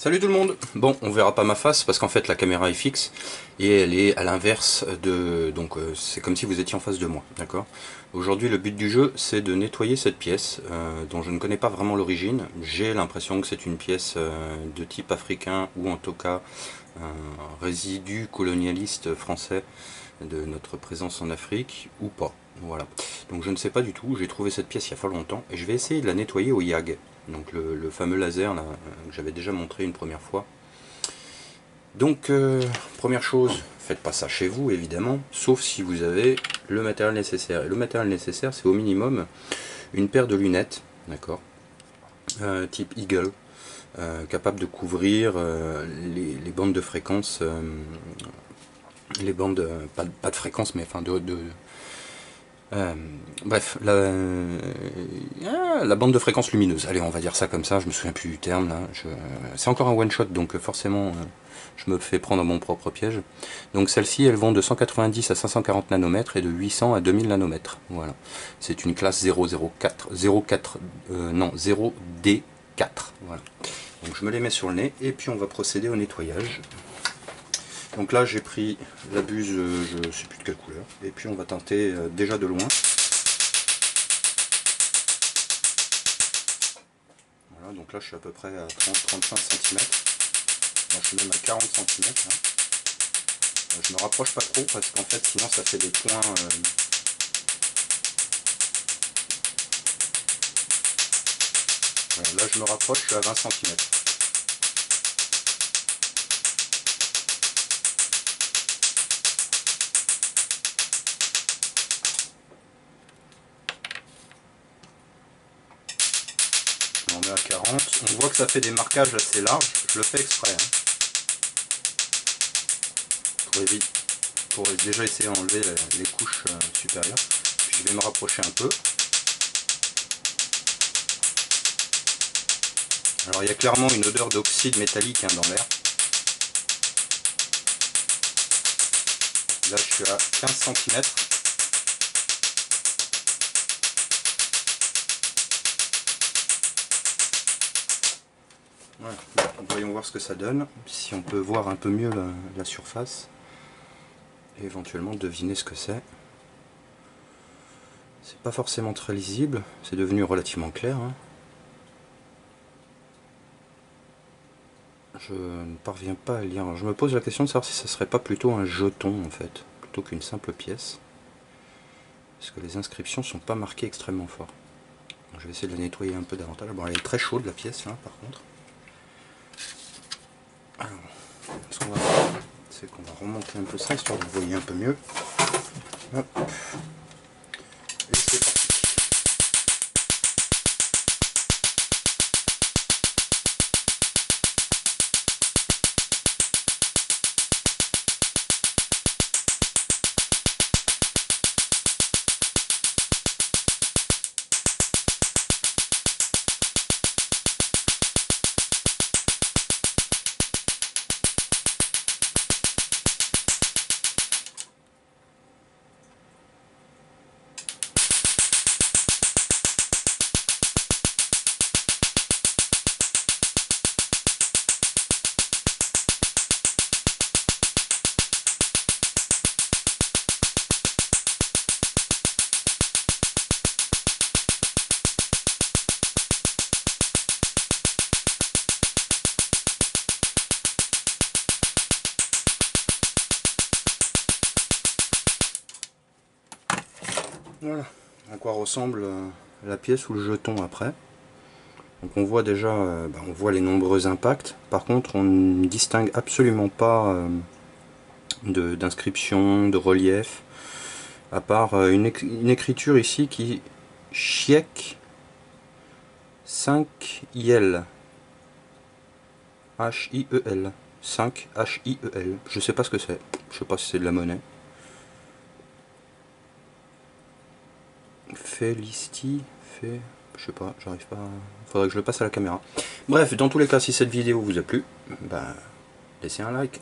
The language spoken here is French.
Salut tout le monde. Bon, on verra pas ma face parce qu'en fait la caméra est fixe et elle est à l'inverse de... Donc c'est comme si vous étiez en face de moi, d'accord? Aujourd'hui le but du jeu c'est de nettoyer cette pièce dont je ne connais pas vraiment l'origine. J'ai l'impression que c'est une pièce de type africain ou en tout cas un résidu colonialiste français de notre présence en Afrique ou pas. Voilà. Donc je ne sais pas du tout, j'ai trouvé cette pièce il y a pas longtemps et je vais essayer de la nettoyer au YAG. Donc le fameux laser là, que j'avais déjà montré une première fois. Donc première chose, faites pas ça chez vous évidemment, sauf si vous avez le matériel nécessaire. Et le matériel nécessaire c'est au minimum une paire de lunettes, d'accord, type Eagle, capable de couvrir les bandes de fréquence, les bandes, pas de fréquence mais enfin bref, la bande de fréquence lumineuse, allez on va dire ça comme ça, je me souviens plus du terme là, c'est encore un one shot donc forcément je me fais prendre mon propre piège. Donc celles-ci elles vont de 190 à 540 nanomètres et de 800 à 2000 nanomètres, voilà. C'est une classe 004, 04, non 0D4, voilà. Donc je me les mets sur le nez et puis on va procéder au nettoyage. Donc là j'ai pris la buse, je ne sais plus de quelle couleur, et puis on va tenter déjà de loin. Voilà, donc là je suis à peu près à 30-35 cm. Là, je suis même à 40 cm. Là. Je me rapproche pas trop parce qu'en fait sinon ça fait des points. Voilà, là je me rapproche, je suis à 20 cm. On est à 40, on voit que ça fait des marquages assez larges, je le fais exprès. Hein. Pour déjà essayer d'enlever les couches supérieures. Puis je vais me rapprocher un peu. Alors il y a clairement une odeur d'oxyde métallique hein, dans l'air. Là je suis à 15 cm. Voilà. Voyons voir ce que ça donne, si on peut voir un peu mieux la surface et éventuellement deviner ce que c'est. C'est pas forcément très lisible, c'est devenu relativement clair. Hein. Je ne parviens pas à lire. Alors, je me pose la question de savoir si ça serait pas plutôt un jeton en fait, plutôt qu'une simple pièce. Parce que les inscriptions sont pas marquées extrêmement fort. Donc, je vais essayer de la nettoyer un peu davantage. Bon, elle est très chaude la pièce là par contre. Alors, ce qu'on va faire, c'est qu'on va remonter un peu ça histoire de voyer un peu mieux. Hop. Et c'est parti. Voilà à quoi ressemble la pièce ou le jeton après. Donc on voit déjà on voit les nombreux impacts. Par contre on ne distingue absolument pas d'inscription, de relief, à part une écriture ici qui Chiek 5 IL H-I-E-L 5 H-I-E-L. Je sais pas ce que c'est. Je sais pas si c'est de la monnaie. Felicity, je sais pas, j'arrive pas. Faudrait que je le passe à la caméra. Bref, dans tous les cas, si cette vidéo vous a plu, laissez un like.